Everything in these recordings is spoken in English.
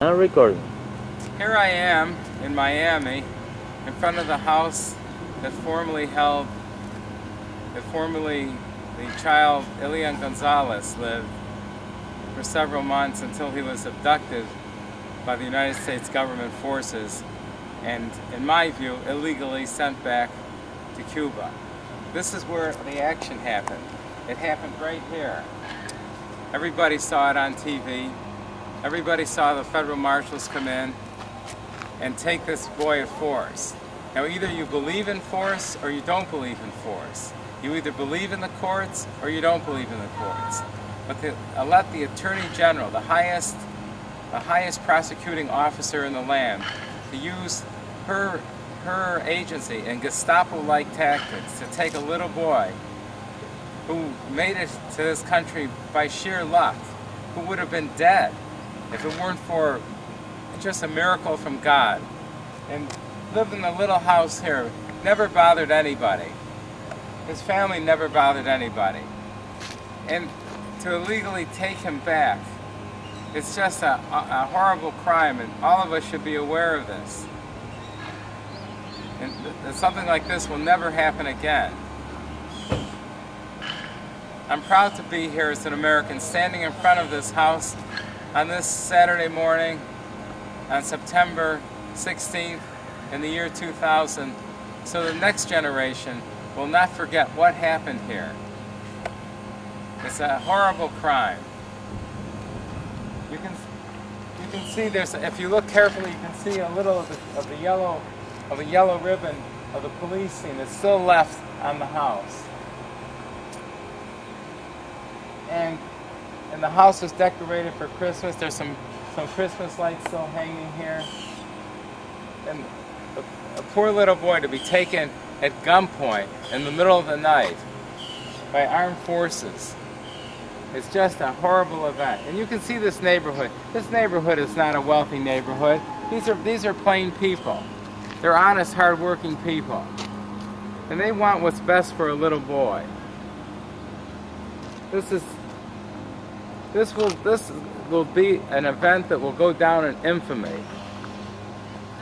I'm recording. Here I am in Miami, in front of the house that formerly the child Elián González lived for several months until he was abducted by the United States government forces and, in my view, illegally sent back to Cuba. This is where the action happened. It happened right here. Everybody saw it on TV. Everybody saw the federal marshals come in and take this boy at force. Now either you believe in force or you don't believe in force. You either believe in the courts or you don't believe in the courts. But let the Attorney General, the highest prosecuting officer in the land, to use her agency and Gestapo-like tactics to take a little boy who made it to this country by sheer luck, who would have been dead if it weren't for just a miracle from God, and lived in a little house here, never bothered anybody. His family never bothered anybody. And to illegally take him back, it's just a horrible crime, and all of us should be aware of this. And something like this will never happen again. I'm proud to be here as an American, standing in front of this house on this Saturday morning on September 16th in the year 2000, so the next generation will not forget what happened here. It's a horrible crime. You can see there's, if you look carefully, you can see a little of the yellow ribbon of the police scene that's still left on the house. And the house was decorated for Christmas. There's some Christmas lights still hanging here. And a poor little boy to be taken at gunpoint in the middle of the night by armed forces. It's just a horrible event. And you can see this neighborhood. This neighborhood is not a wealthy neighborhood. These are plain people. They're honest, hard-working people. And they want what's best for a little boy. This will be an event that will go down in infamy.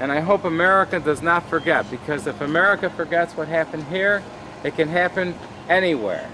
And I hope America does not forget, because if America forgets what happened here, it can happen anywhere.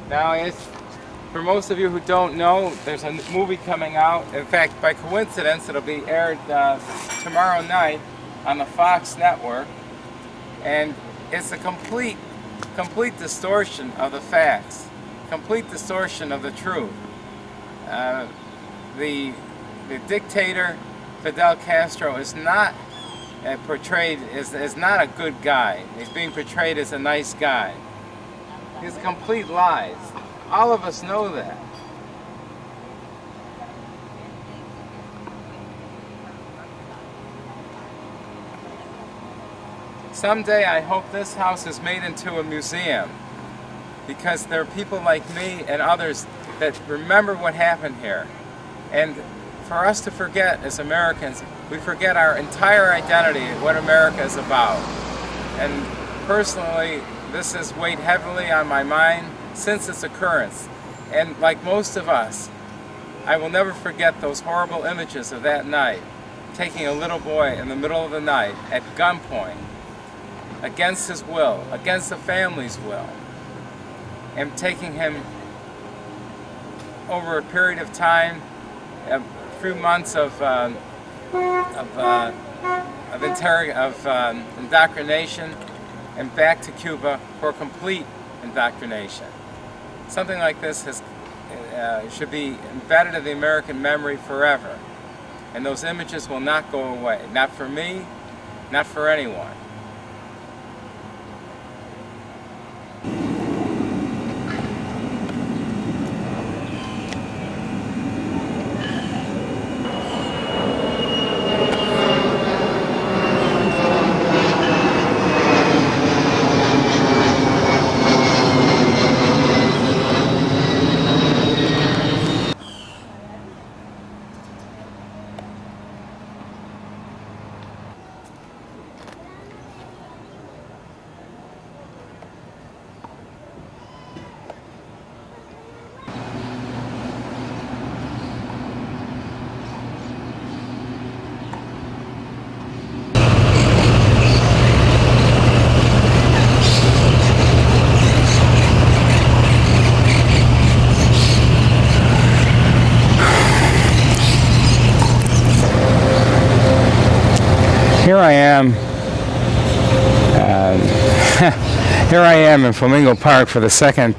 Now, for most of you who don't know, there's a movie coming out. In fact, by coincidence, it'll be aired tomorrow night on the Fox network. And it's a complete distortion of the facts, complete distortion of the truth. The dictator Fidel Castro is not portrayed is not a good guy. He's being portrayed as a nice guy. These complete lies. All of us know that. Someday I hope this house is made into a museum, because there are people like me and others that remember what happened here. And for us to forget as Americans, we forget our entire identity and what America is about. And personally, this has weighed heavily on my mind since its occurrence. And like most of us, I will never forget those horrible images of that night, taking a little boy in the middle of the night at gunpoint, against his will, against the family's will, and taking him over a period of time, a few months of indoctrination, and back to Cuba for complete indoctrination. Something like this should be embedded in the American memory forever, and those images will not go away. Not for me, not for anyone. here I am. Here I am in Flamingo Park for the second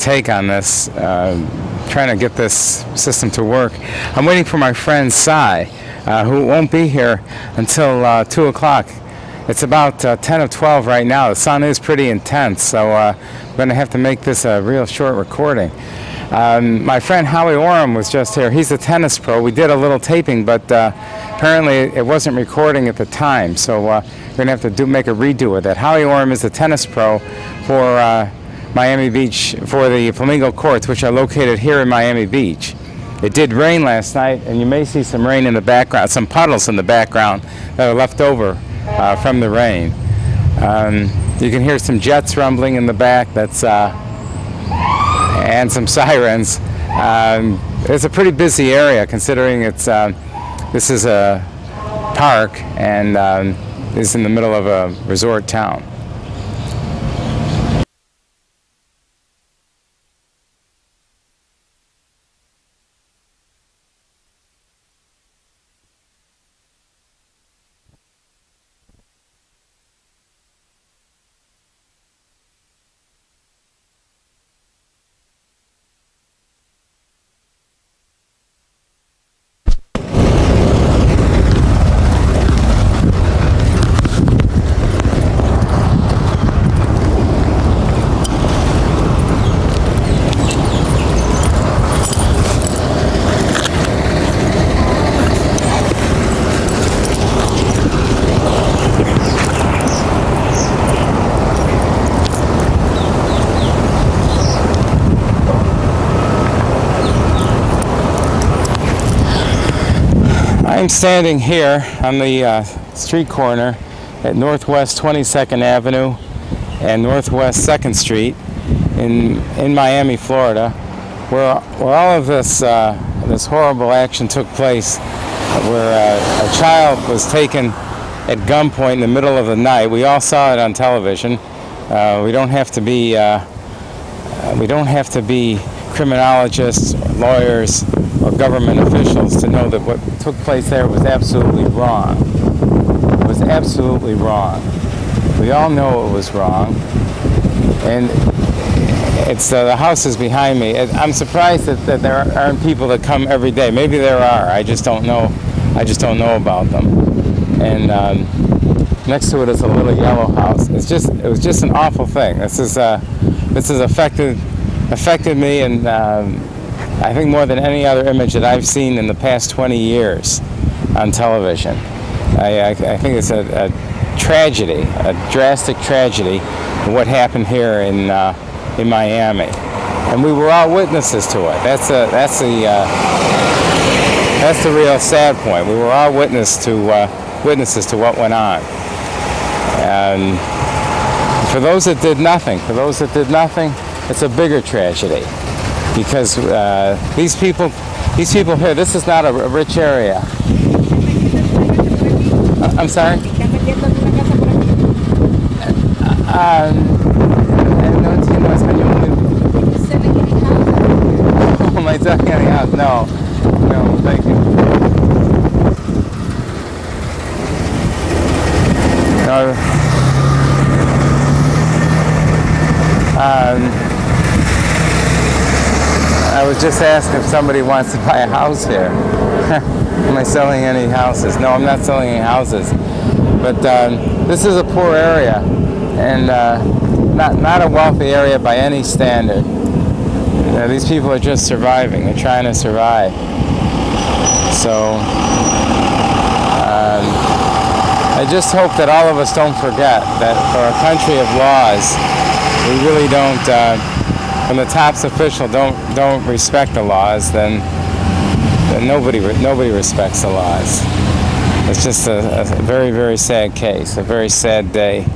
take on this, trying to get this system to work. I'm waiting for my friend Cy, who won't be here until 2 o'clock. It's about 10 of 12 right now. The sun is pretty intense, so I'm going to have to make this a real short recording. My friend Howie Orem was just here. He's a tennis pro. We did a little taping, but apparently it wasn't recording at the time, so we're going to have to make a redo of that. Howie Orem is a tennis pro for Miami Beach, for the Flamingo Courts, which are located here in Miami Beach. It did rain last night, and you may see some rain in the background, some puddles in the background that are left over from the rain. You can hear some jets rumbling in the back. That's and some sirens. It's a pretty busy area, considering it's this is a park and is in the middle of a resort town. I'm standing here on the street corner at Northwest 22nd Avenue and Northwest 2nd Street in Miami, Florida, where all of this this horrible action took place, where a child was taken at gunpoint in the middle of the night. We all saw it on television. We don't have to be criminologists or lawyers or government officials to know that what took place there was absolutely wrong. It was absolutely wrong. We all know it was wrong. And it's the house is behind me. I'm surprised that there aren't people that come every day. Maybe there are. I just don't know. I just don't know about them. And next to it is a little yellow house. It was just an awful thing. This has affected me, and I think more than any other image that I've seen in the past 20 years on television. I think it's a tragedy, a drastic tragedy, of what happened here in Miami, and we were all witnesses to it. That's the real sad point. We were all witnesses to what went on. And for those that did nothing, it's a bigger tragedy, because these people here, this is not a rich area. I'm sorry? Oh, my house? No, thank you. No. I was just asked if somebody wants to buy a house here. Am I selling any houses? No, I'm not selling any houses. But this is a poor area, and not a wealthy area by any standard. These people are just surviving. They're trying to survive. So I just hope that all of us don't forget that for a country of laws, we really don't, when the top official don't respect the laws, then nobody respects the laws. It's just a very, very sad case, a very sad day.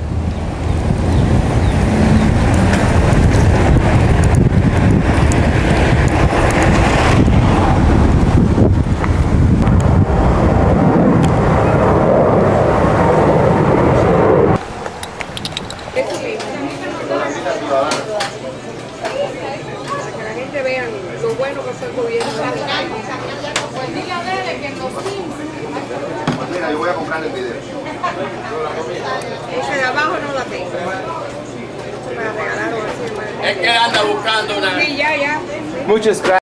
Dile a Dele que en los Sims. Pues mira, yo voy a comprar el video. Esa de abajo no la tengo. Me la regalaron así, hermano. Es que anda buscando una... Sí, ya. Muchas gracias.